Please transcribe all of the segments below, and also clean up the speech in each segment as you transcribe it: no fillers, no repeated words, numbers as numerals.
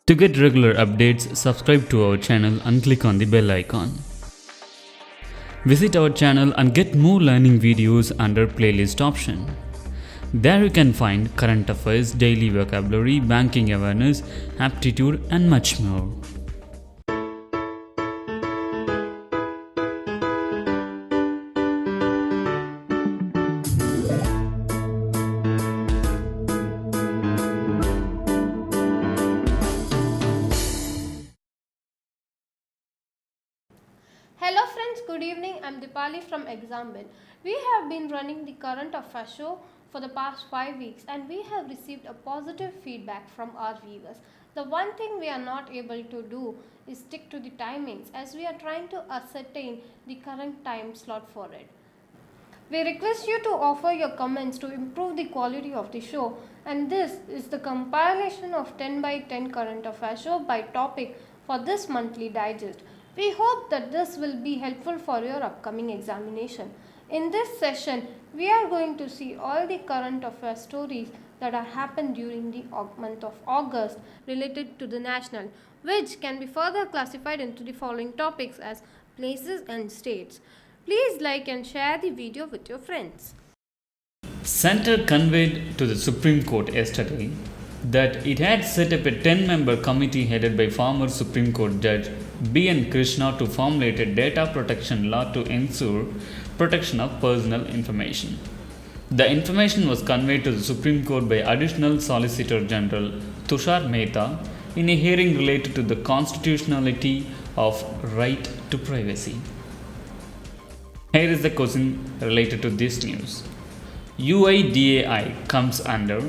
To get regular updates, subscribe to our channel and click on the bell icon. Visit our channel and get more learning videos under playlist option. There you can find current affairs, daily vocabulary, banking awareness, aptitude and much more. Hello friends, good evening. I'm Dipali from Example. We have been running the current affairs show for the past 5 weeks and we have received a positive feedback from our viewers. The one thing we are not able to do is stick to the timings as we are trying to ascertain the current time slot for it. We request you to offer your comments to improve the quality of the show, and this is the compilation of 10 by 10 current affairs show by topic for this monthly digest. We hope that this will be helpful for your upcoming examination. In this session, we are going to see all the current affairs stories that have happened during the month of August related to the national, which can be further classified into the following topics as places and states. Please like and share the video with your friends. Center conveyed to the Supreme Court yesterday that it had set up a 10-member committee headed by former Supreme Court Judge B.N. Krishna to formulate a data protection law to ensure protection of personal information. The information was conveyed to the Supreme Court by Additional Solicitor General Tushar Mehta in a hearing related to the constitutionality of right to privacy. Here is the question related to this news. UIDAI comes under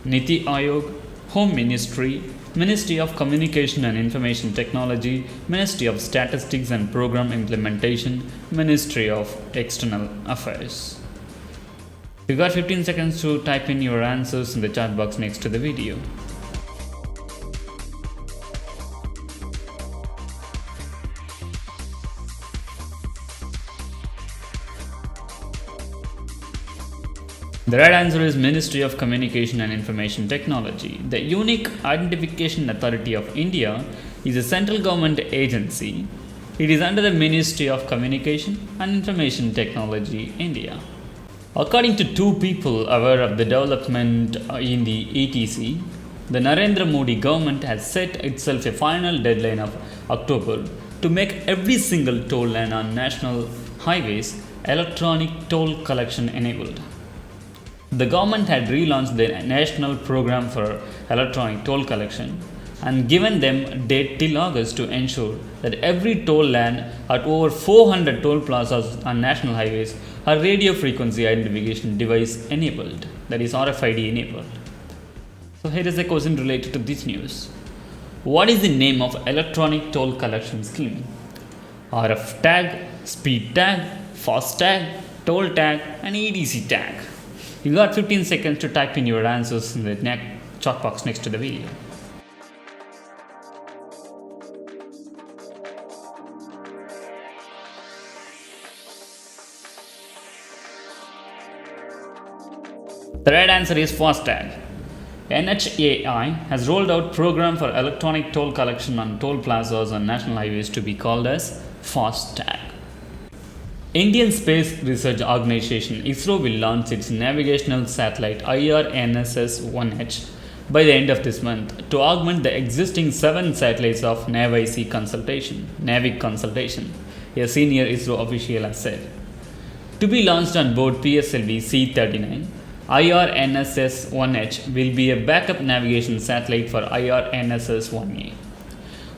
Niti Aayog, Home Ministry, Ministry of Communication and Information Technology, Ministry of Statistics and Program Implementation, Ministry of External Affairs. You got 15 seconds to type in your answers in the chat box next to the video. The right answer is Ministry of Communication and Information Technology. The Unique Identification Authority of India is a central government agency. It is under the Ministry of Communication and Information Technology, India. According to two people aware of the development in the ETC, the Narendra Modi government has set itself a final deadline of October to make every single toll line on national highways electronic toll collection enabled. The government had relaunched the National Program for Electronic Toll Collection and given them a date till August to ensure that every toll land at over 400 toll plazas on national highways are radio frequency identification device enabled, that is RFID enabled. So here is a question related to this news. What is the name of electronic toll collection scheme? RF tag, speed tag, fast tag, toll tag and EDC tag. You got 15 seconds to type in your answers in the chat box next to the video. The right answer is FASTag. NHAI has rolled out program for electronic toll collection on toll plazas on national highways to be called as FASTag. Indian Space Research Organisation ISRO will launch its navigational satellite IRNSS-1H by the end of this month to augment the existing 7 satellites of NavIC consultation, a senior ISRO official has said. To be launched on board PSLV C-39, IRNSS-1H will be a backup navigation satellite for IRNSS-1A.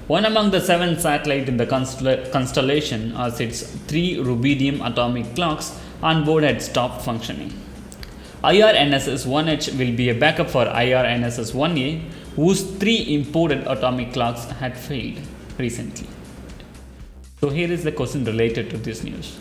One among the 7 satellites in the constellation has its 3 rubidium atomic clocks on board had stopped functioning. IRNSS-1H will be a backup for IRNSS-1A, whose 3 imported atomic clocks had failed recently. So here is the question related to this news.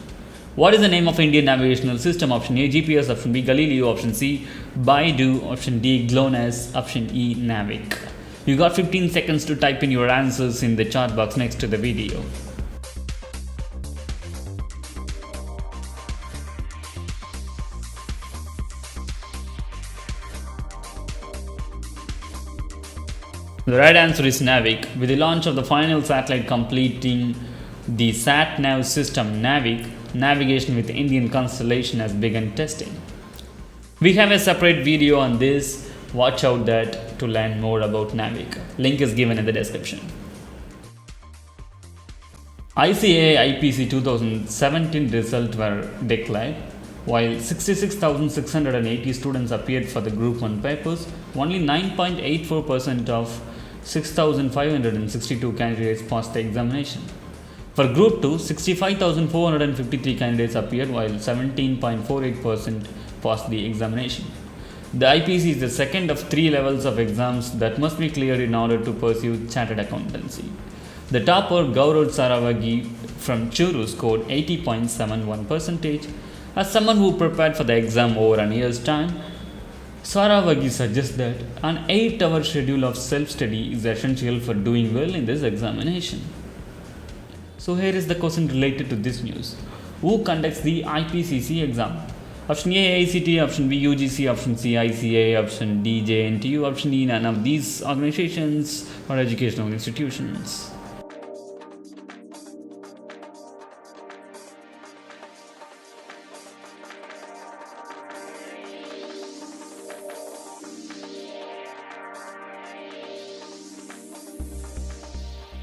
What is the name of Indian navigational system? Option A, GPS. Option B, Galileo. Option C, Baidu. Option D, GLONASS. Option E, Navic. You got 15 seconds to type in your answers in the chat box next to the video. The The right answer is Navig. With the launch of the final satellite completing the sat-nav system Navig, navigation with Indian constellation has begun testing. We have a separate video on this. Watch out that to learn more about Navig. Link is given in the description. ICAI IPC 2017 results were declared. While 66,680 students appeared for the Group 1 papers, only 9.84% of 6,562 candidates passed the examination. For Group 2, 65,453 candidates appeared while 17.48% passed the examination. The IPC is the second of three levels of exams that must be cleared in order to pursue chartered accountancy. The topper, Gaurav Saravagi from Churu, scored 80.71%. As someone who prepared for the exam over a year's time, Saravagi suggests that an 8-hour schedule of self-study is essential for doing well in this examination. So here is the question related to this news. Who conducts the IPCC exam? Option A, AICT, option B, UGC, option C, ICA, option D, JNTU, option E, none of these organizations or educational institutions.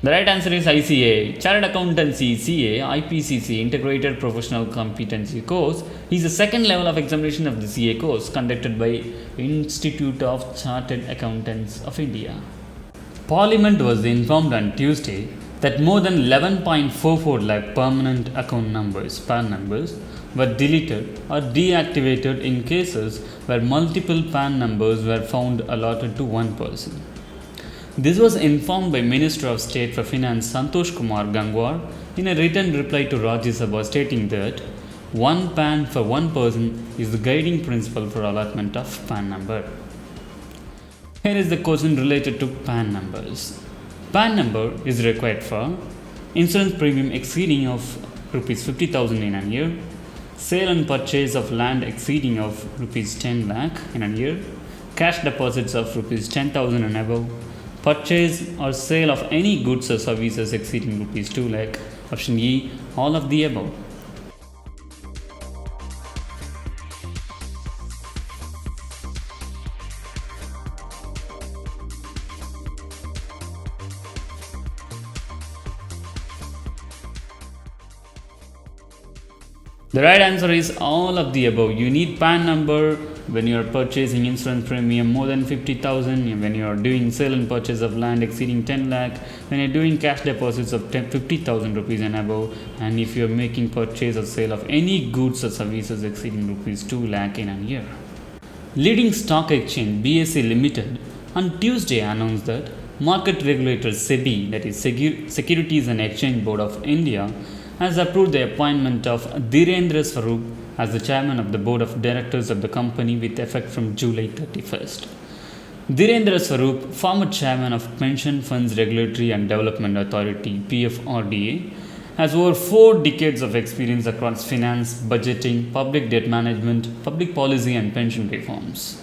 The right answer is ICA. Chartered Accountancy CA IPCC Integrated Professional Competency Course is the second level of examination of the CA course conducted by Institute of Chartered Accountants of India. Parliament was informed on Tuesday that more than 11.44 lakh permanent account numbers PAN numbers were deleted or deactivated in cases where multiple PAN numbers were found allotted to one person. This was informed by Minister of State for Finance Santosh Kumar Gangwar in a written reply to Rajya Sabha stating that one PAN for one person is the guiding principle for allotment of PAN number. Here is the question related to PAN numbers. PAN number is required for insurance premium exceeding of rupees 50,000 in a year, sale and purchase of land exceeding of rupees 10 lakh in a year, cash deposits of rupees 10,000 and above, purchase or sale of any goods or services exceeding rupees 2 lakh. Option E, all of the above. The right answer is all of the above. You need PAN number when you are purchasing insurance premium more than 50,000, when you are doing sale and purchase of land exceeding 10 lakh, when you are doing cash deposits of 50,000 rupees and above, and if you are making purchase or sale of any goods or services exceeding rupees 2 lakh in a year. Leading stock exchange BSE Limited on Tuesday announced that market regulator SEBI, that is Securities and Exchange Board of India, has approved the appointment of Narendra as the chairman of the board of directors of the company with effect from July 31st. Narendra Swarup, former chairman of Pension Funds Regulatory and Development Authority PFRDA, has over 4 decades of experience across finance, budgeting, public debt management, public policy and pension reforms.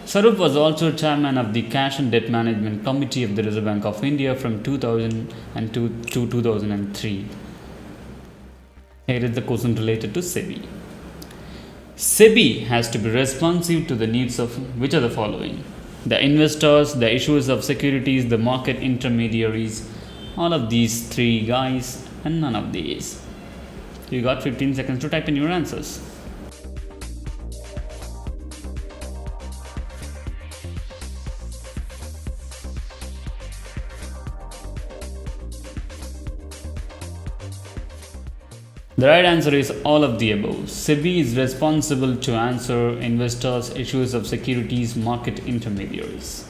Swarup was also chairman of the Cash and Debt Management Committee of the Reserve Bank of India from 2002 to 2003. Here is the question related to SEBI. SEBI has to be responsive to the needs of which are the following: the investors, the issuers of securities, the market intermediaries, all of these 3 guys and none of these. You got 15 seconds to type in your answers. The right answer is all of the above. SEBI is responsible to answer investors, issuers of securities, market intermediaries.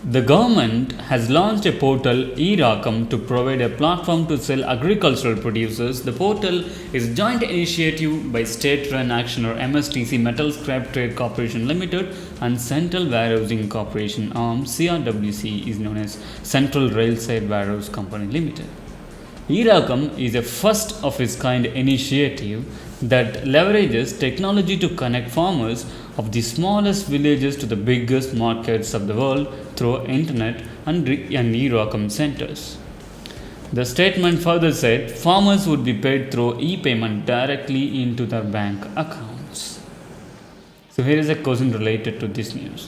The government has launched a portal, e-Rakam, to provide a platform to sell agricultural produces. The portal is a joint initiative by State-Run Action or MSTC Metal Scrap Trade Corporation Limited and Central Warehousing Corporation arm CRWC is known as Central Railside Warehouse Company Limited. E-Rakam is a first of its kind initiative that leverages technology to connect farmers of the smallest villages to the biggest markets of the world through internet and E-Rakam centers. The statement further said farmers would be paid through e-payment directly into their bank accounts. So here is a question related to this news.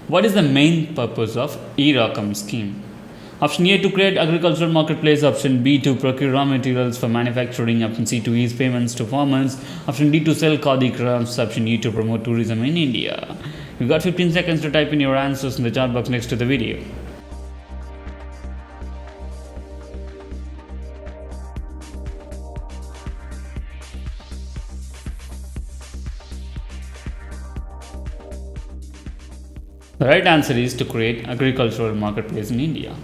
What is the main purpose of E-Rakam scheme? Option A, to create agricultural marketplace. Option B, to procure raw materials for manufacturing. Option C, to ease payments to farmers. Option D, to sell khadi crafts. Option E, to promote tourism in India. You got 15 seconds to type in your answers in the chat box next to the video. The right answer is to create agricultural marketplace in India.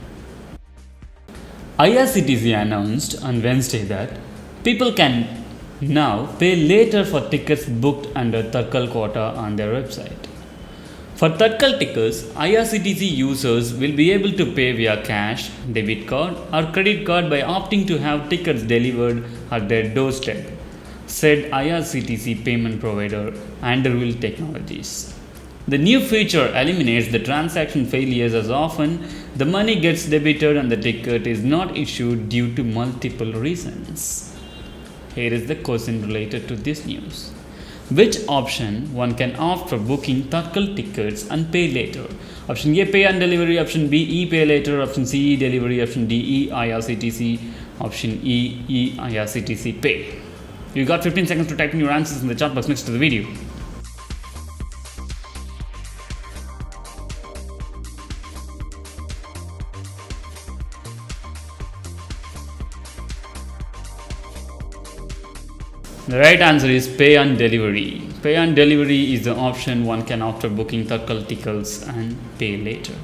IRCTC announced on Wednesday that people can now pay later for tickets booked under Tatkal quota on their website. For Tatkal tickets, IRCTC users will be able to pay via cash, debit card, or credit card by opting to have tickets delivered at their doorstep, said IRCTC payment provider Underhill Technologies. The new feature eliminates the transaction failures as often the money gets debited and the ticket is not issued due to multiple reasons. Here is the question related to this news. Which option one can opt for booking Tatkal tickets and pay later? Option A, pay on delivery. Option B, e-pay later. Option C, e-delivery. Option D, e-IRCTC. Option E, e-IRCTC pay. You got 15 seconds to type in your answers in the chat box next to the video. The right answer is pay on delivery. Pay on delivery is the option one can opt for booking Tatkal tickets and pay later.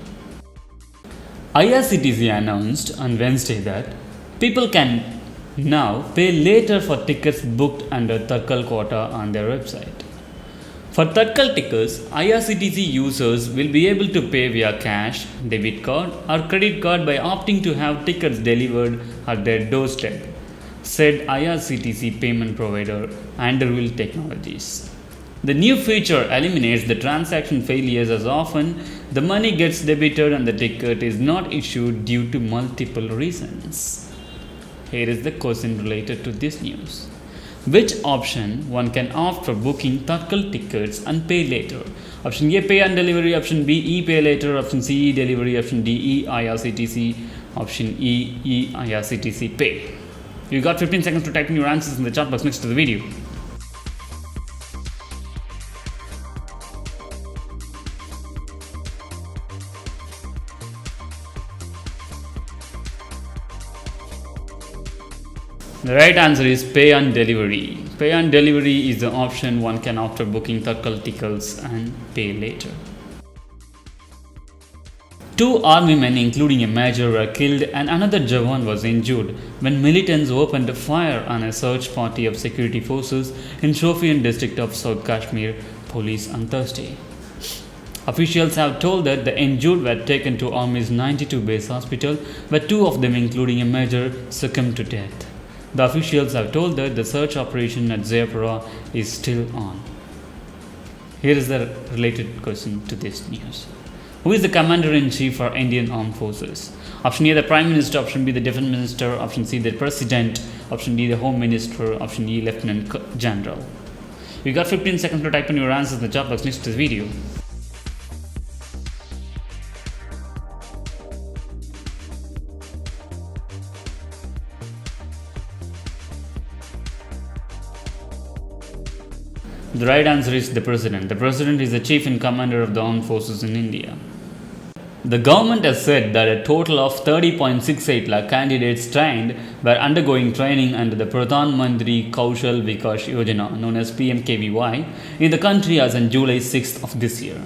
IRCTC announced on Wednesday that people can now pay later for tickets booked under Tatkal quota on their website. For Tatkal tickets, IRCTC users will be able to pay via cash, debit card, or credit card by opting to have tickets delivered at their doorstep, said IRCTC payment provider Underhill Technologies. The new feature eliminates the transaction failures as often the money gets debited and the ticket is not issued due to multiple reasons. Here is the question related to this news. Which option one can opt for booking Tatkal tickets and pay later? Option A, pay on delivery. Option B, e-pay later. Option C, e-delivery. Option D, e-IRCTC. Option E, e-IRCTC pay. You got 15 seconds to type in your answers in the chat box next to the video. The right answer is pay on delivery. Pay on delivery is the option one can opt for booking Tatkal tickets and pay later. 2 army men, including a major, were killed and another Jawan was injured when militants opened fire on a search party of security forces in Shopian district of South Kashmir police on Thursday. Officials have told that the injured were taken to Army's 92 base hospital, where 2 of them, including a major, succumbed to death. The officials have told that the search operation at Jayapura is still on. Here is the related question to this news. Who is the Commander-in-Chief for Indian Armed Forces? Option A, the Prime Minister. Option B, the Defense Minister. Option C, the President. Option D, the Home Minister. Option E, Lieutenant General. You got 15 seconds to type in your answers in the chat box next to this video. The right answer is the President. The President is the Chief and Commander of the Armed Forces in India. The government has said that a total of 30.68 lakh candidates trained were undergoing training under the Pradhan Mantri Kaushal Vikas Yojana, known as PMKVY, in the country as on July 6th of this year.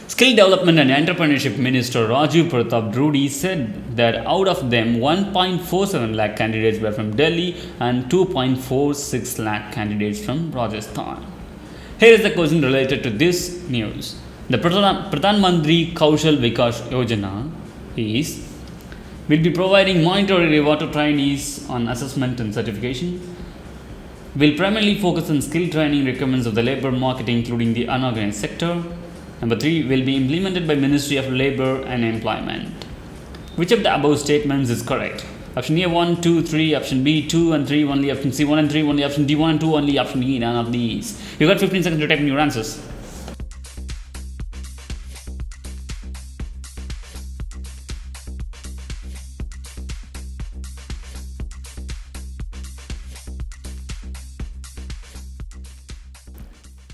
Skill Development and Entrepreneurship Minister Rajya Drudi said that out of them 1.47 lakh candidates were from Delhi and 2.46 lakh candidates from Rajasthan. Here is the question related to this news. The Pradhan Mantri Kaushal Vikas Yojana is will be providing monetary reward to trainees on assessment and certification, will primarily focus on skill training requirements of the labor market including the unorganized sector. Number 3 will be implemented by Ministry of Labor and Employment. Which of the above statements is correct? Option A 1, 2, 3, option B 2 and 3 only, option C 1 and 3 only, option D 1 and 2 only, option E none of these. You got 15 seconds to type in your answers.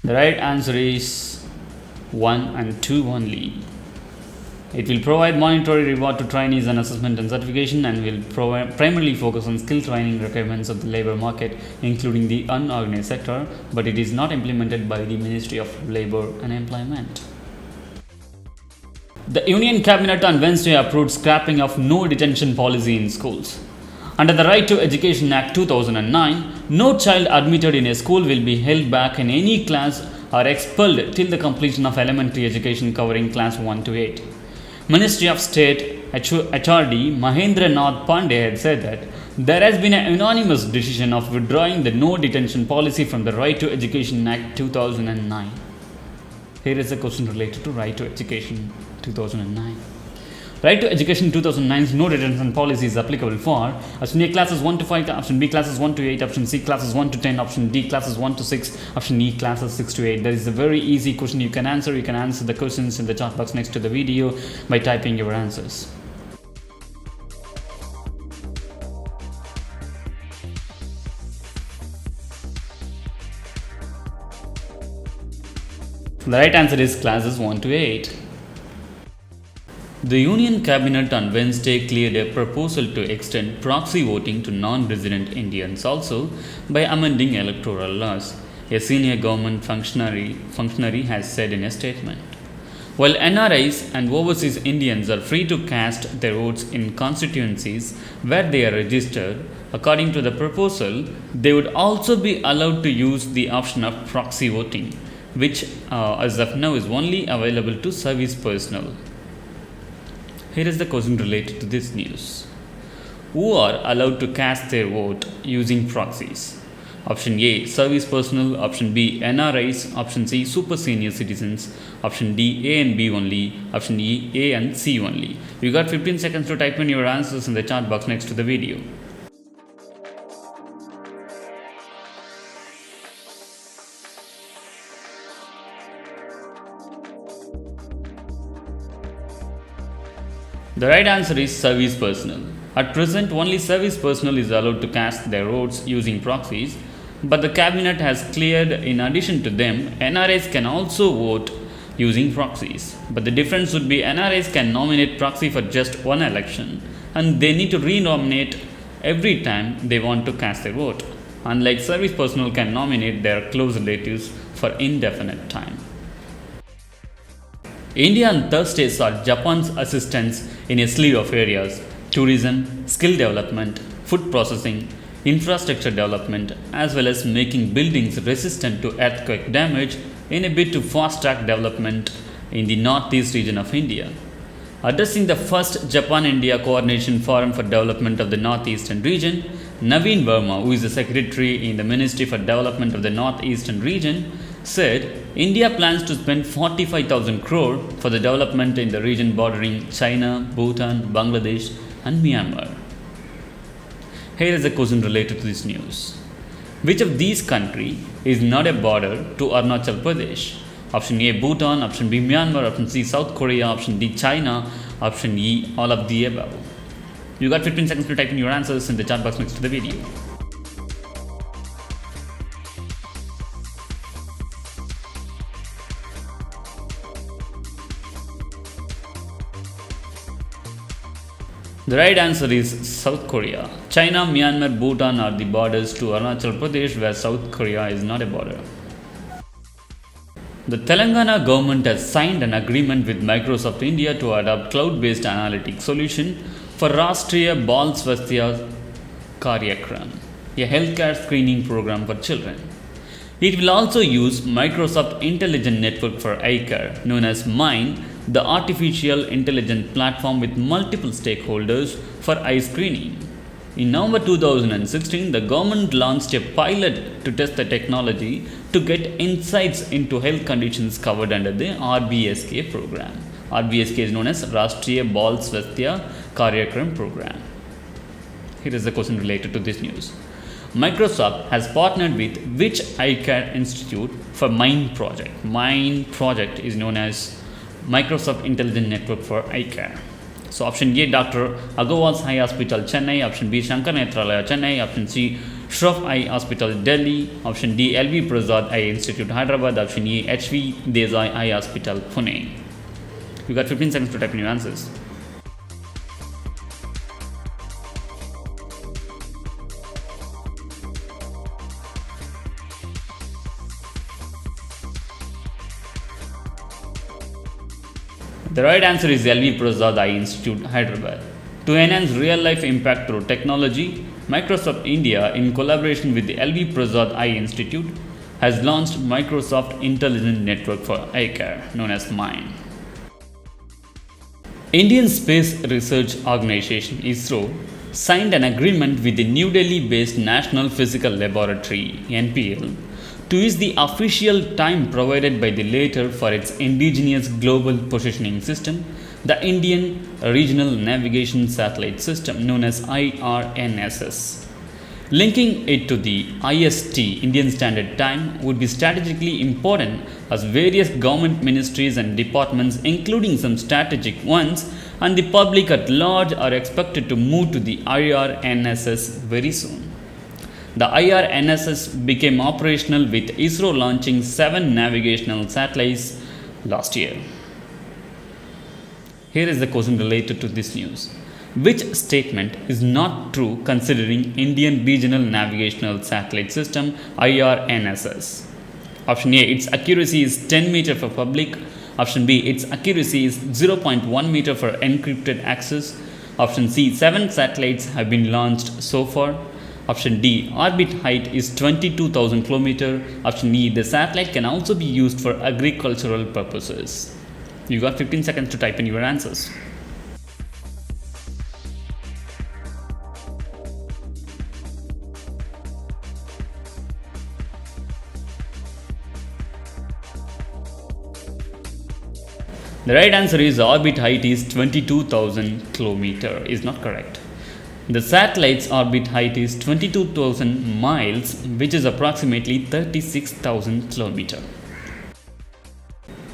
The right answer is 1 and 2 only. It will provide monetary reward to trainees on assessment and certification and will primarily focus on skill training requirements of the labor market including the unorganized sector, but it is not implemented by the Ministry of Labor and Employment. The Union Cabinet on Wednesday approved scrapping of no detention policy in schools. Under the Right to Education Act 2009, no child admitted in a school will be held back in any class or expelled till the completion of elementary education covering class 1 to 8. Ministry of State HRD Mahendra Nath Pandey had said that there has been an unanimous decision of withdrawing the no detention policy from the Right to Education Act 2009. Here is a question related to Right to Education 2009. Right to Education 2009's no detention policy is applicable for option A classes 1 to 5, option B classes 1 to 8, option C classes 1 to 10, option D classes 1 to 6, option E classes 6 to 8. That is a very easy question you can answer. You can answer the questions in the chat box next to the video by typing your answers. The right answer is classes 1 to 8. The Union Cabinet on Wednesday cleared a proposal to extend proxy voting to non-resident Indians also by amending electoral laws, a senior government functionary has said in a statement. While NRIs and overseas Indians are free to cast their votes in constituencies where they are registered, according to the proposal, they would also be allowed to use the option of proxy voting, which as of now is only available to service personnel. Here is the question related to this news. Who are allowed to cast their vote using proxies? Option A, service personnel, option B, NRIs, option C, super senior citizens, option D, A and B only, option E, A and C only. You got 15 seconds to type in your answers in the chat box next to the video. The right answer is service personnel. At present, only service personnel is allowed to cast their votes using proxies, but the cabinet has cleared in addition to them, NRIs can also vote using proxies. But the difference would be NRIs can nominate proxy for just one election and they need to re-nominate every time they want to cast their vote, unlike service personnel can nominate their close relatives for indefinite time. India on Thursday saw Japan's assistance in a slew of areas: tourism, skill development, food processing, infrastructure development, as well as making buildings resistant to earthquake damage in a bid to fast-track development in the northeast region of India. Addressing the first Japan-India Coordination Forum for Development of the Northeastern Region, Naveen Verma, who is the Secretary in the Ministry for Development of the Northeastern Region, said India plans to spend 45,000 crore for the development in the region bordering China, Bhutan, Bangladesh and Myanmar. Here is a question related to this news. Which of these countries is not a border to Arunachal Pradesh? Option A, Bhutan, option B, Myanmar, option C, South Korea, option D, China, option E, all of the above. You got 15 seconds to type in your answers in the chat box next to the video. The right answer is South Korea. China, Myanmar, Bhutan are the borders to Arunachal Pradesh, where South Korea is not a border. The Telangana government has signed an agreement with Microsoft India to adopt cloud-based analytics solution for Rashtriya Bal Swasthya Karyakram, a healthcare screening program for children. It will also use Microsoft Intelligent Network for Eye Care, known as MIND, the artificial intelligence platform with multiple stakeholders for eye screening. In November 2016, the government launched a pilot to test the technology to get insights into health conditions covered under the RBSK program. RBSK is known as Rashtriya Bal Swasthya Karyakram program. Here is the question related to this news. Microsoft has partnered with which eye care institute for MIND project? MIND project is known as Microsoft Intelligent Network for Eye Care. So option A, Dr. Agarwal's Eye Hospital, Chennai. Option B, Shankar Nethralaya, Chennai. Option C, Shroff Eye Hospital, Delhi. Option D, LV Prasad Eye Institute, Hyderabad. Option E, HV Desai Eye Hospital, Pune. You got 15 seconds to type in your answers. The right answer is LV Prasad Eye Institute, Hyderabad. To enhance real-life impact through technology, Microsoft India, in collaboration with the LV Prasad Eye Institute, has launched Microsoft Intelligent Network for Eye Care, known as MIND. Indian Space Research Organisation (ISRO) signed an agreement with the New Delhi-based National Physical Laboratory (NPL) to use the official time provided by the latter for its indigenous global positioning system, the Indian Regional Navigation Satellite System, known as IRNSS. Linking it to the IST, Indian Standard Time, would be strategically important as various government ministries and departments, including some strategic ones, and the public at large are expected to move to the IRNSS very soon. The IRNSS became operational with ISRO launching 7 navigational satellites last year. Here is the question related to this news. Which statement is not true considering Indian Regional Navigational Satellite System IRNSS? Option A, its accuracy is 10 meter for public. Option B, its accuracy is 0.1 meter for encrypted access. Option C, 7 satellites have been launched so far. Option D, orbit height is 22,000 km. Option E, the satellite can also be used for agricultural purposes. You got 15 seconds to type in your answers. The right answer is orbit height is 22,000 km is not correct. The satellite's orbit height is 22,000 miles, which is approximately 36,000 km.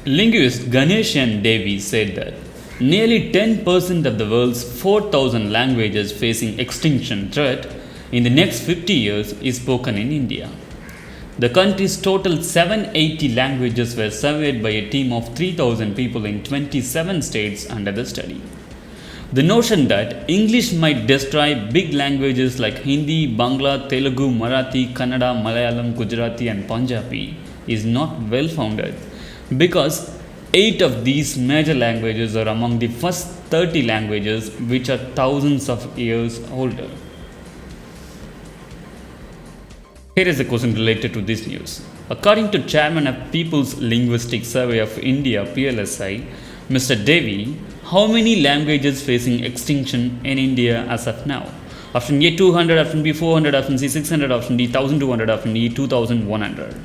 Linguist Ganeshan Devi said that nearly 10% of the world's 4,000 languages facing extinction threat in the next 50 years is spoken in India. The country's total 780 languages were surveyed by a team of 3,000 people in 27 states under the study. The notion that English might destroy big languages like Hindi, Bangla, Telugu, Marathi, Kannada, Malayalam, Gujarati, and Punjabi is not well founded because 8 of these major languages are among the first 30 languages which are thousands of years older. Here is a question related to this news. According to Chairman of People's Linguistic Survey of India (PLSI), Mr. Devi, how many languages facing extinction in India as of now? Option A 200, option B 400, option C 600, option D 1200, option E 2100.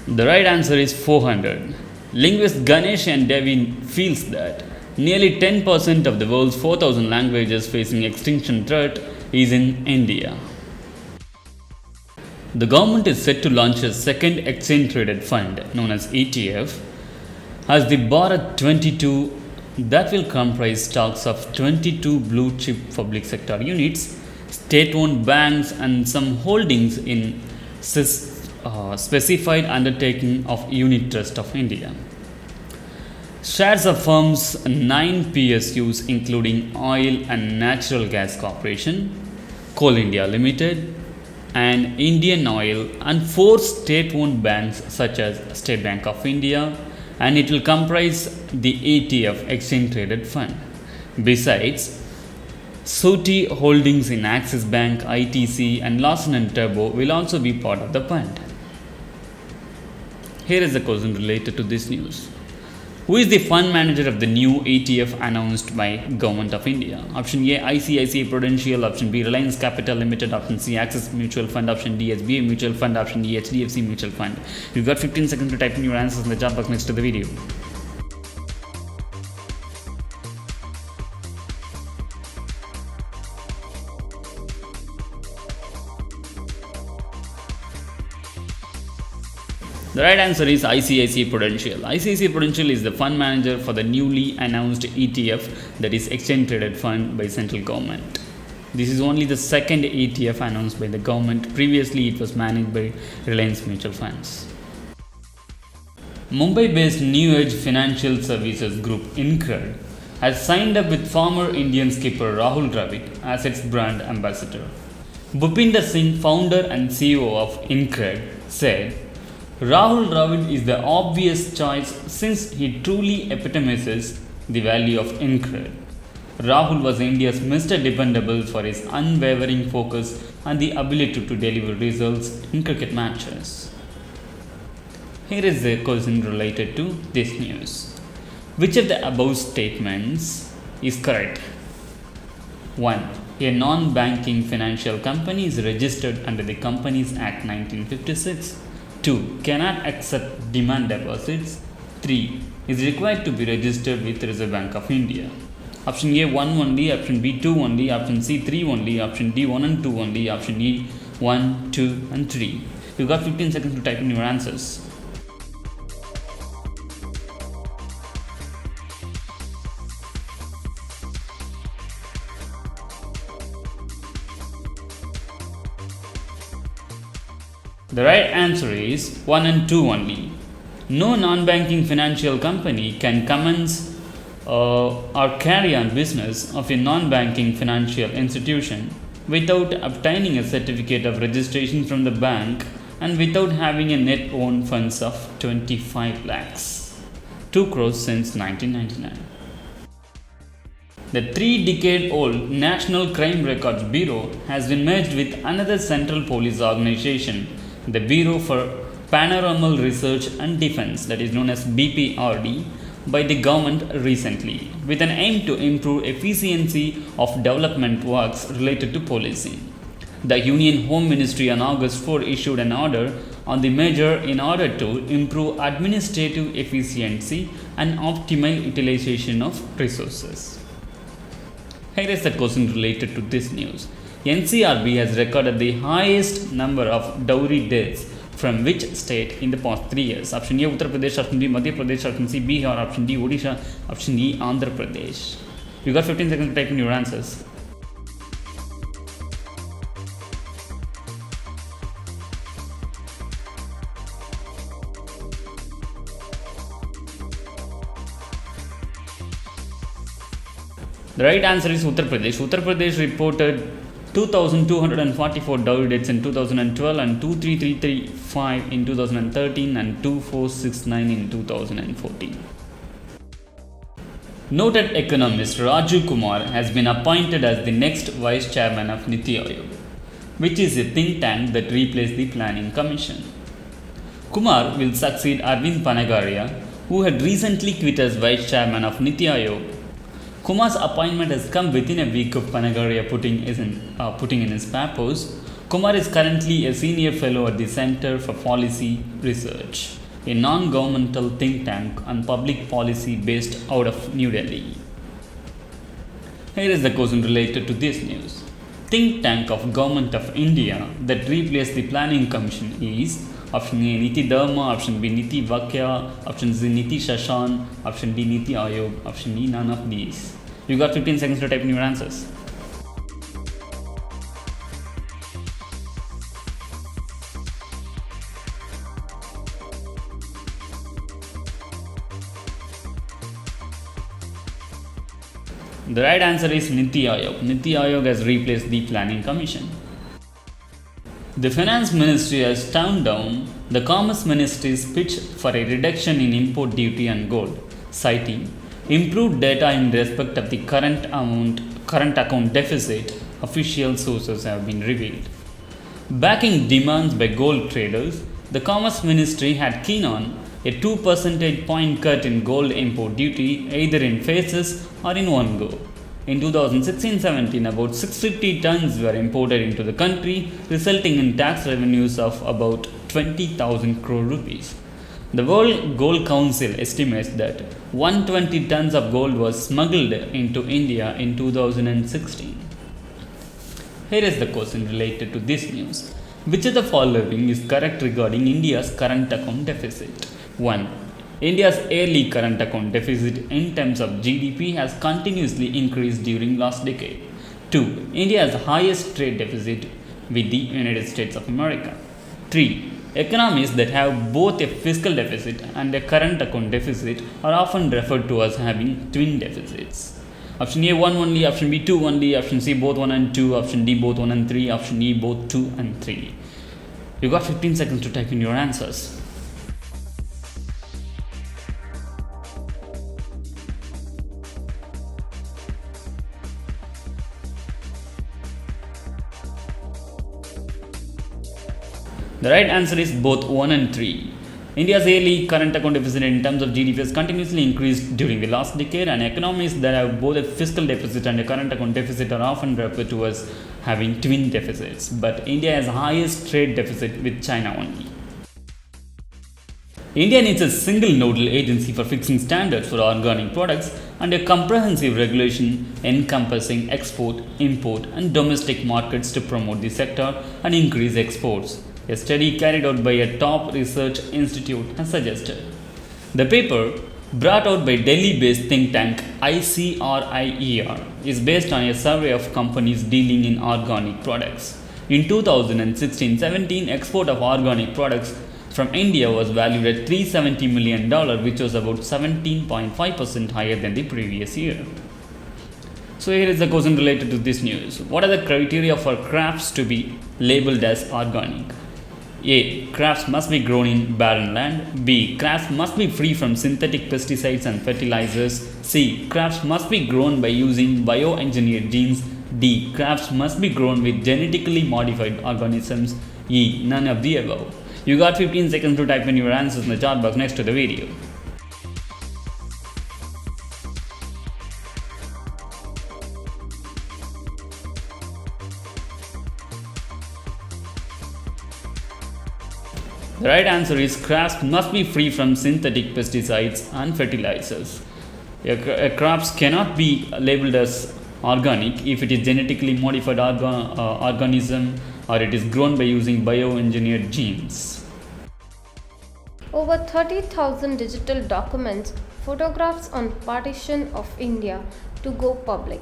The right answer is 400. Linguist Ganesh and Devi feels that nearly 10% of the world's 4,000 languages facing extinction threat is in India. The government is set to launch a second exchange traded fund known as ETF as the Bharat 22 that will comprise stocks of 22 blue chip public sector units, state-owned banks and some holdings in specified undertaking of Unit Trust of India. Shares of firms 9 PSUs including Oil and Natural Gas Corporation, Coal India Limited and Indian Oil and 4 state-owned banks such as State Bank of India, and it will comprise the ETF Exchange Traded Fund. Besides, Soti holdings in Axis Bank, ITC, and Lawson and Turbo will also be part of the fund. Here is a question related to this news. Who is the fund manager of the new ETF announced by Government of India? Option A, ICICI Prudential. Option B, Reliance Capital Limited. Option C, Axis Mutual Fund. Option D, SBI Mutual Fund. Option E, HDFC Mutual Fund. You've got 15 seconds to type in your answers in the chat box next to the video. The right answer is ICICI Prudential. ICICI Prudential is the fund manager for the newly announced ETF, that is Exchange Traded Fund by central government. This is only the second ETF announced by the government. Previously, it was managed by Reliance Mutual Funds. Mumbai-based New Age Financial Services Group INCRED has signed up with former Indian skipper Rahul Dravid as its brand ambassador. Bhupinder Singh, founder and CEO of INCRED, said, Rahul Dravid is the obvious choice since he truly epitomizes the value of INCRED. Rahul was India's Mr. Dependable for his unwavering focus and the ability to deliver results in cricket matches. Here is a question related to this news. Which of the above statements is correct? 1. A non-banking financial company is registered under the Companies Act 1956. 2. Cannot accept demand deposits. 3. Is required to be registered with Reserve Bank of India. Option A 1 only, option B 2 only, option C 3 only, option D 1 and 2 only, option E 1, 2 and 3. You got 15 seconds to type in your answers. The right answer is 1 and 2 only. No non-banking financial company can commence or carry on business of a non-banking financial institution without obtaining a certificate of registration from the bank and without having a net own funds of 25 lakhs, 2 crores since 1999. The 3-decade-old National Crime Records Bureau has been merged with another central police organization, the Bureau for Panoramal Research and Defense, that is known as BPRD, by the government recently, with an aim to improve efficiency of development works related to policing. The Union Home Ministry on August 4 issued an order on the measure in order to improve administrative efficiency and optimal utilization of resources. Here is the question related to this news. NCRB has recorded the highest number of dowry deaths from which state in the past 3 years? Option A Uttar Pradesh, option B Madhya Pradesh, option C Bihar, option D Odisha, option E Andhra Pradesh. You got 15 seconds to type in your answers. The right answer is Uttar Pradesh. Uttar Pradesh reported 2,244 dowry deaths in 2012 and 23,335 in 2013 and 2,469 in 2014. Noted economist Raju Kumar has been appointed as the next vice chairman of Niti Aayog, which is a think tank that replaced the Planning Commission. Kumar will succeed Arvind Panagaria, who had recently quit as vice chairman of Niti Aayog. Kumar's appointment has come within a week of Panagaria putting in his papers. Kumar is currently a senior fellow at the Center for Policy Research, a non-governmental think tank on public policy based out of New Delhi. Here is the question related to this news. Think tank of Government of India that replaced the Planning Commission is option A Niti Dharma, option B Niti Vakya, option C Niti Shashan, option D Niti Aayog, option E none of these. You got 15 seconds to type in your answers. The right answer is Niti Aayog. Niti Aayog has replaced the Planning Commission. The Finance Ministry has turned down the Commerce Ministry's pitch for a reduction in import duty on gold, citing improved data in respect of the current account deficit, official sources have been revealed. Backing demands by gold traders, the Commerce Ministry had keen on a 2 percentage point cut in gold import duty either in phases or in one go. In 2016-17, about 650 tons were imported into the country, resulting in tax revenues of about 20,000 crore rupees. The World Gold Council estimates that 120 tons of gold was smuggled into India in 2016. Here is the question related to this news. Which of the following is correct regarding India's current account deficit? 1. India's yearly current account deficit in terms of GDP has continuously increased during last decade. 2. India has the highest trade deficit with the United States of America. 3. Economies that have both a fiscal deficit and a current account deficit are often referred to as having twin deficits. Option A 1 only, option B 2 only, option C both 1 and 2, option D both 1 and 3, option E both 2 and 3. You got 15 seconds to type in your answers. The right answer is both 1 and 3. India's yearly current account deficit in terms of GDP has continuously increased during the last decade, and economies that have both a fiscal deficit and a current account deficit are often referred to as having twin deficits. But India has the highest trade deficit with China only. India needs a single nodal agency for fixing standards for organic products and a comprehensive regulation encompassing export, import, and domestic markets to promote the sector and increase exports. A study carried out by a top research institute has suggested. The paper, brought out by Delhi-based think tank ICRIER, is based on a survey of companies dealing in organic products. In 2016-17, export of organic products from India was valued at $370 million, which was about 17.5% higher than the previous year. So here is the question related to this news. What are the criteria for crops to be labeled as organic? A. Crops must be grown in barren land. B. Crops must be free from synthetic pesticides and fertilizers. C. Crops must be grown by using bioengineered genes. D. Crops must be grown with genetically modified organisms. E. None of the above. You got 15 seconds to type in your answers in the chat box next to the video. The right answer is crops must be free from synthetic pesticides and fertilizers. Crops cannot be labeled as organic if it is genetically modified organism or it is grown by using bioengineered genes. Over 30,000 digital documents, photographs on partition of India to go public.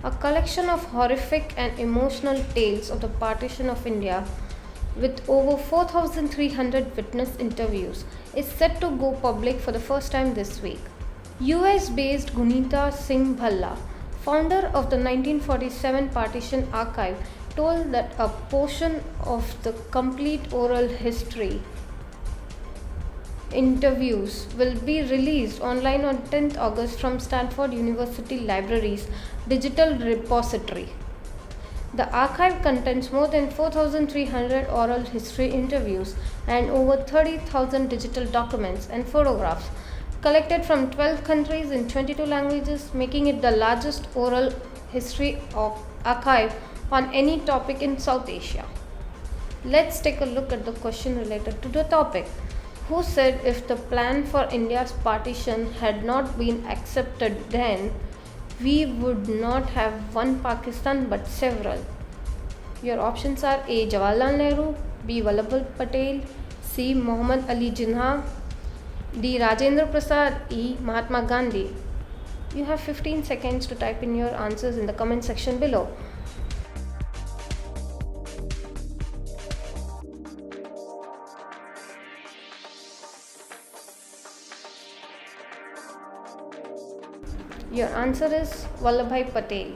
A collection of horrific and emotional tales of the partition of India with over 4,300 witness interviews is set to go public for the first time this week. US-based Gunita Singh Bhalla, founder of the 1947 Partition Archive, told that a portion of the complete oral history interviews will be released online on 10th August from Stanford University Library's digital repository. The archive contains more than 4,300 oral history interviews and over 30,000 digital documents and photographs collected from 12 countries in 22 languages, making it the largest oral history archive on any topic in South Asia. Let's take a look at the question related to the topic. Who said if the plan for India's partition had not been accepted then, we would not have one Pakistan but several? Your options are A. Jawaharlal Nehru, B. Vallabhbhai Patel, C. Muhammad Ali Jinnah, D. Rajendra Prasad, E. Mahatma Gandhi. You have 15 seconds to type in your answers in the comment section below. Your answer is Vallabhbhai Patel.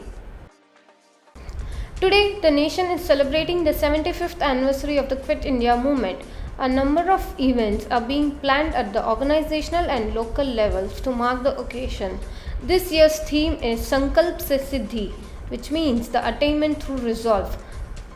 Today, the nation is celebrating the 75th anniversary of the Quit India movement. A number of events are being planned at the organizational and local levels to mark the occasion. This year's theme is Sankalp Se Siddhi, which means the attainment through resolve.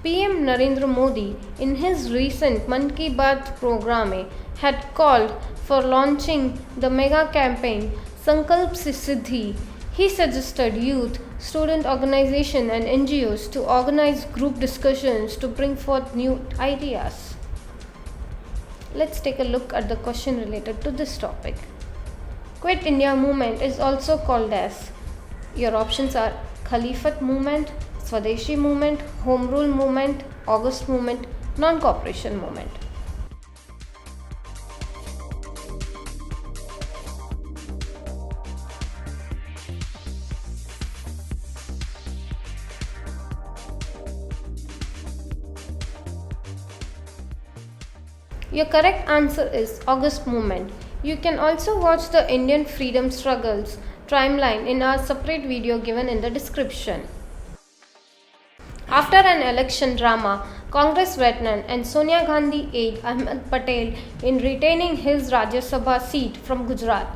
PM Narendra Modi, in his recent Man Ki Baat programme, had called for launching the mega campaign Sankalp Se Siddhi. He suggested youth, student organizations and NGOs to organize group discussions to bring forth new ideas. Let's take a look at the question related to this topic. Quit India movement is also called as, your options are Khalifat movement, Swadeshi movement, Home Rule movement, August movement, Non-Cooperation movement. Your correct answer is August movement. You can also watch the Indian freedom struggles timeline in our separate video given in the description. After an election drama, Congress veteran and Sonia Gandhi aide Ahmed Patel in retaining his Rajya Sabha seat from Gujarat.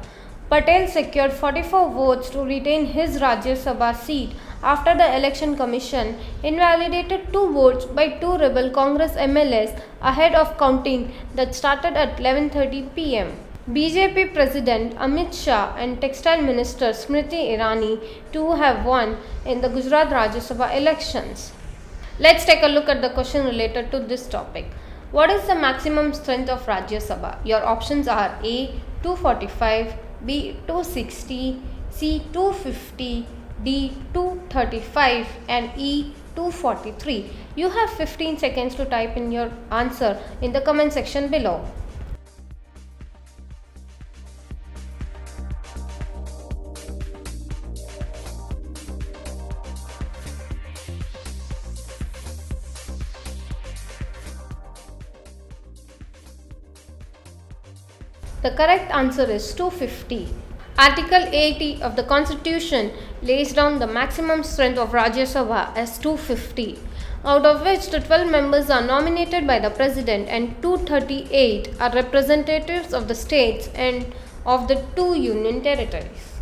Patel secured 44 votes to retain his Rajya Sabha seat after the Election Commission invalidated 2 votes by 2 rebel Congress MLAs ahead of counting that started at 11:30 pm. BJP President Amit Shah and Textile Minister Smriti Irani too have won in the Gujarat Rajya Sabha elections. Let's take a look at the question related to this topic. What is the maximum strength of Rajya Sabha? Your options are A 245, B 260, C 250, D 235 and E 243. You have 15 seconds to type in your answer in the comment section below. The correct answer is 250. Article 80 of the Constitution lays down the maximum strength of Rajya Sabha as 250, out of which the 12 members are nominated by the President and 238 are representatives of the states and of the 2 union territories.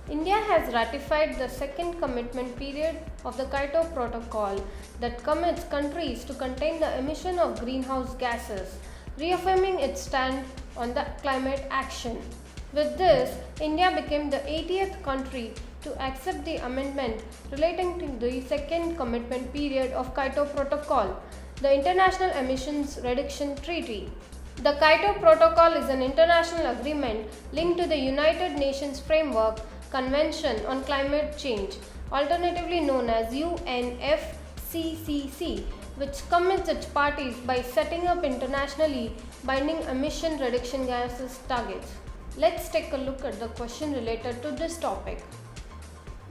India has ratified the second commitment period of the Kyoto Protocol that commits countries to contain the emission of greenhouse gases, reaffirming its stand on the climate action. With this, India became the 80th country to accept the amendment relating to the second commitment period of Kyoto Protocol, the International Emissions Reduction Treaty. The Kyoto Protocol is an international agreement linked to the United Nations Framework Convention on Climate Change, alternatively known as UNFCCC, which commits its parties by setting up internationally binding emission reduction gases targets. Let's take a look at the question related to this topic.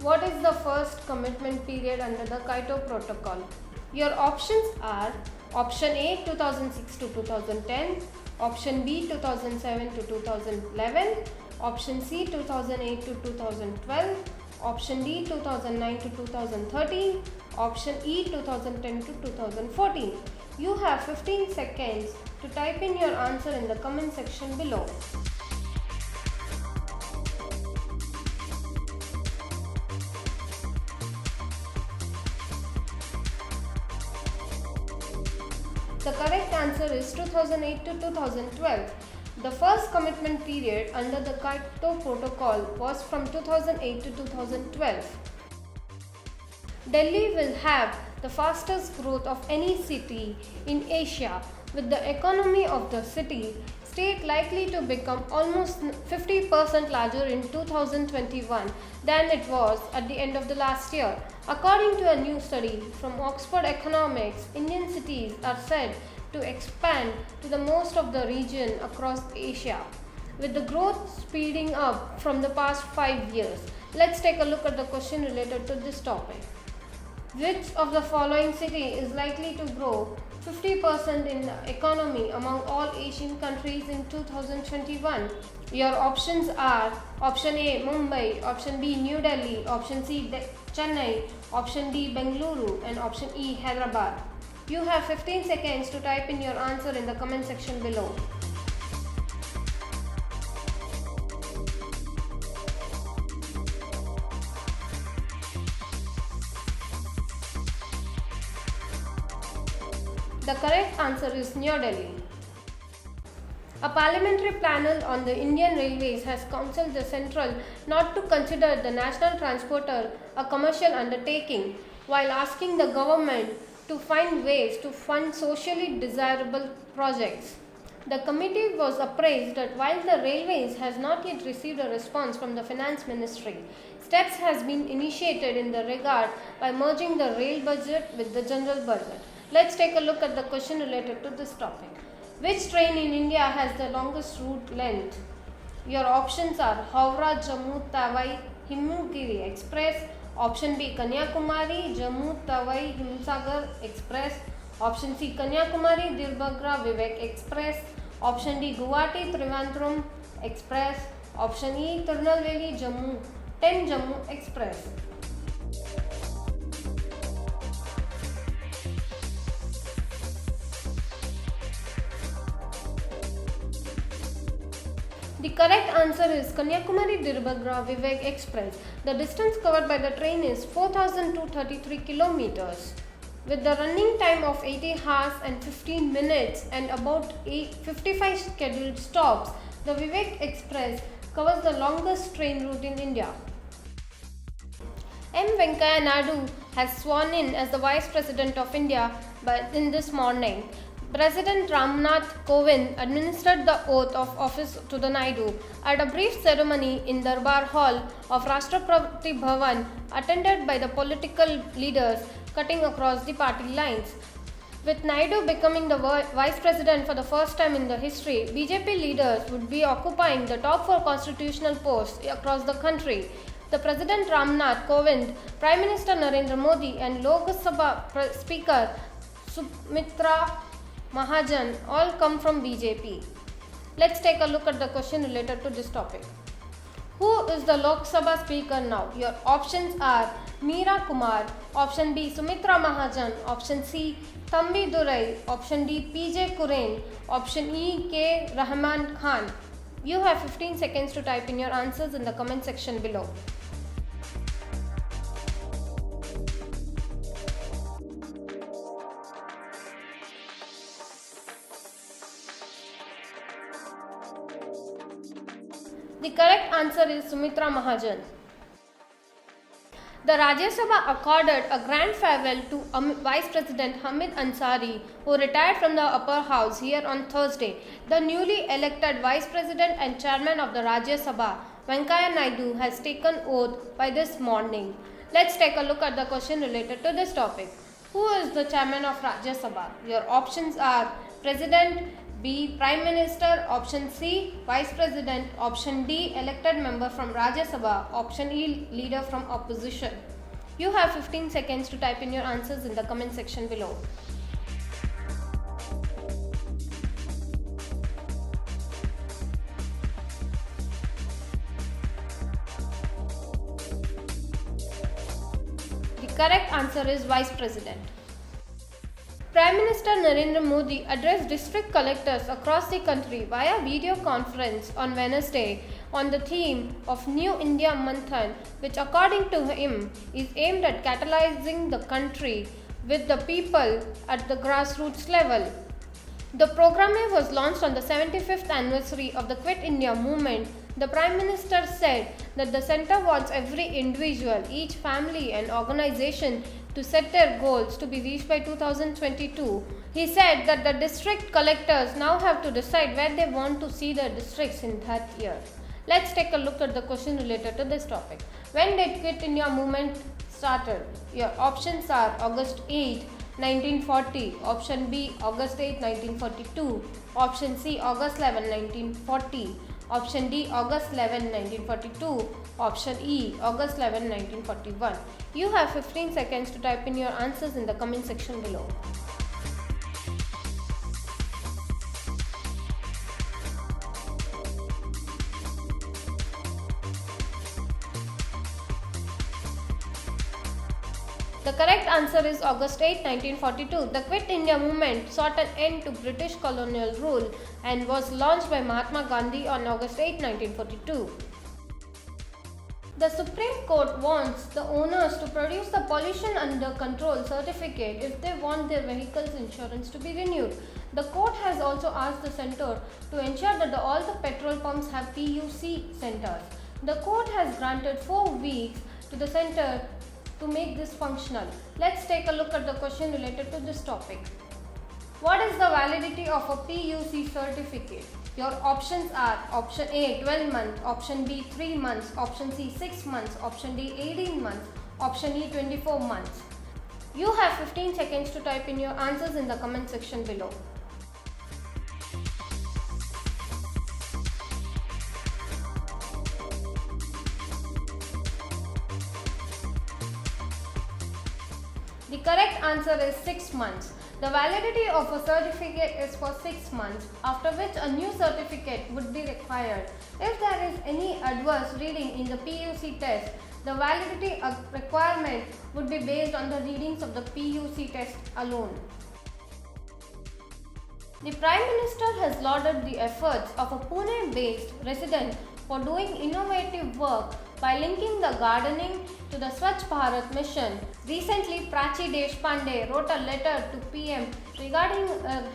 What is the first commitment period under the Kyoto Protocol? Your options are option A 2006 to 2010, option B 2007 to 2011, option C 2008 to 2012, option D 2009 to 2013, option E 2010 to 2014. You have 15 seconds to type in your answer in the comment section below. The correct answer is 2008 to 2012. The first commitment period under the Kyoto Protocol was from 2008 to 2012. Delhi will have the fastest growth of any city in Asia, with the economy of the state likely to become almost 50% larger in 2021 than it was at the end of the last year. According to a new study from Oxford Economics, Indian cities are said to expand to the most of the region across Asia, with the growth speeding up from the past 5 years. Let's take a look at the question related to this topic. Which of the following city is likely to grow 50% in the economy among all Asian countries in 2021? Your options are option A Mumbai, option B New Delhi, option C Chennai, option D Bengaluru, and option E Hyderabad. You have 15 seconds to type in your answer in the comment section below. The correct answer is New Delhi. A parliamentary panel on the Indian Railways has counselled the Central not to consider the national transporter a commercial undertaking, while asking the government to find ways to fund socially desirable projects. The committee was appraised that while the Railways has not yet received a response from the Finance Ministry, steps has been initiated in the regard by merging the rail budget with the general budget. Let's take a look at the question related to this topic. Which train in India has the longest route length? Your options are Howrah Jammu Tawai Himgiri Express, option B Kanyakumari Jammu Tawai Himsagar Express, option C Kanyakumari Dilbagra Vivek Express, option D Guwahati Trivandrum Express, option E Tirunelveli Jammu 10 Jammu Express. The correct answer is Kanyakumari Dirbagra Vivek Express. The distance covered by the train is 4,233 kilometers. With the running time of 80 hours and 15 minutes and about 55 scheduled stops, the Vivek Express covers the longest train route in India. M. Venkaiah Naidu has sworn in as the Vice President of India in this morning. President Ramnath Kovind administered the oath of office to the Naidu at a brief ceremony in Darbar Hall of Rashtrapati Bhavan, attended by the political leaders cutting across the party lines. With Naidu becoming the Vice President for the first time in the history, BJP leaders would be occupying the top 4 constitutional posts across the country. The President Ramnath Kovind, Prime Minister Narendra Modi, and Lok Sabha Speaker Sumitra Mahajan all come from BJP. Let's take a look at the question related to this topic. Who is the Lok Sabha Speaker now? Your options are Meera Kumar, option B Sumitra Mahajan, option C Thambi Durai, option D PJ Kuren, option E K Rahman Khan. You have 15 seconds to type in your answers in the comment section below. The correct answer is Sumitra Mahajan. The Rajya Sabha accorded a grand farewell to Vice President Hamid Ansari, who retired from the upper house here on Thursday. The newly elected Vice President and Chairman of the Rajya Sabha, Venkaiah Naidu, has taken oath by this morning. Let's take a look at the question related to this topic. Who is the Chairman of Rajya Sabha? Your options are President, B. Prime Minister, option C. Vice President, option D. Elected member from Rajya Sabha, option E. Leader from opposition. You have 15 seconds to type in your answers in the comment section below. The correct answer is Vice President. Prime Minister Narendra Modi addressed district collectors across the country via video conference on Wednesday on the theme of New India Manthan, which according to him is aimed at catalyzing the country with the people at the grassroots level. The program was launched on the 75th anniversary of the Quit India movement. The Prime Minister said that the centre wants every individual, each family and organisation to set their goals to be reached by 2022. He said that the district collectors now have to decide where they want to see their districts in that year. Let's take a look at the question related to this topic. When did Quit India movement started? Your options are August 8, 1940, option B August 8, 1942, option C August 11, 1940, option D August 11, 1942, option E August 11, 1941. You have 15 seconds to type in your answers in the comment section below. answer is August 8, 1942. The Quit India movement sought an end to British colonial rule and was launched by Mahatma Gandhi on August 8, 1942. The Supreme Court wants the owners to produce the pollution under control certificate if they want their vehicle's insurance to be renewed. The court has also asked the center to ensure that all the petrol pumps have PUC centers. The court has granted 4 weeks to the center to make this functional. Let's take a look at the question related to this topic. What is the validity of a PUC certificate? Your options are option A 12 months, option B 3 months, option C 6 months, option D 18 months, option E 24 months. You have 15 seconds to type in your answers in the comment section below. The correct answer is 6 months. The validity of a certificate is for 6 months, after which a new certificate would be required. If there is any adverse reading in the PUC test, the validity requirement would be based on the readings of the PUC test alone. The Prime Minister has lauded the efforts of a Pune-based resident for doing innovative work by linking the gardening to the Swachh Bharat mission. Recently, Prachi Deshpande wrote a letter to PM regarding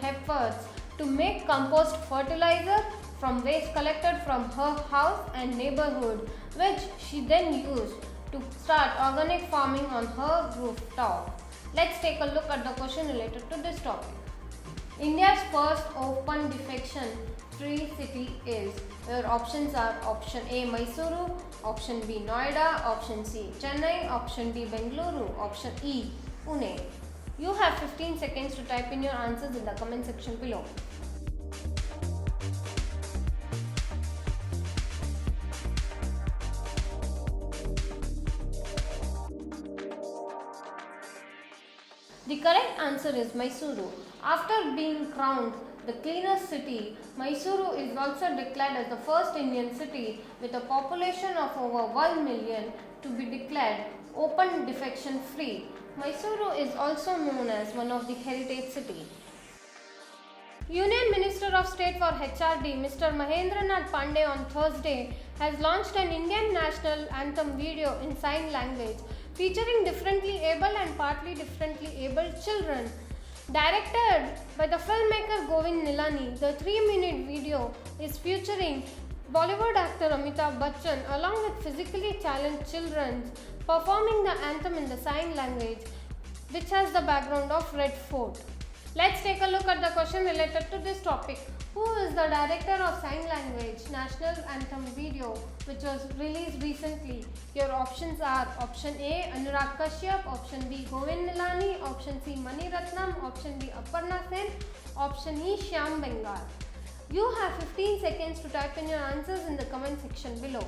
efforts to make compost fertilizer from waste collected from her house and neighborhood, which she then used to start organic farming on her rooftop. Let's take a look at the question related to this topic. India's first open defecation free city is. Your options are option A Mysuru, option B Noida, option C Chennai, option D Bengaluru, option E Pune. You have 15 seconds to type in your answers in the comment section below. The correct answer is Mysuru. After being crowned the cleanest city, Mysuru is also declared as the first Indian city with a population of over 1 million to be declared open defecation free. Mysuru is also known as one of the heritage cities. Union Minister of State for HRD, Mr. Mahendranath Pandey on Thursday has launched an Indian national anthem video in sign language featuring differently able and partly differently abled children. Directed by the filmmaker Govind Nilani, the 3-minute video is featuring Bollywood actor Amitabh Bachchan along with physically challenged children performing the anthem in the sign language, which has the background of Red Fort. Let's take a look at the question related to this topic. Who is the director of Sign Language National Anthem video, which was released recently? Your options are option A Anurag Kashyap, option B Govind Nilani, option C Mani Ratnam, option D Aparna Sen, option E Shyam Bengal. You have 15 seconds to type in your answers in the comment section below.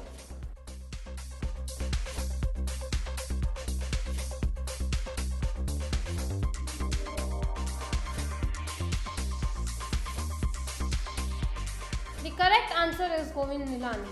The correct answer is Govind Nilani.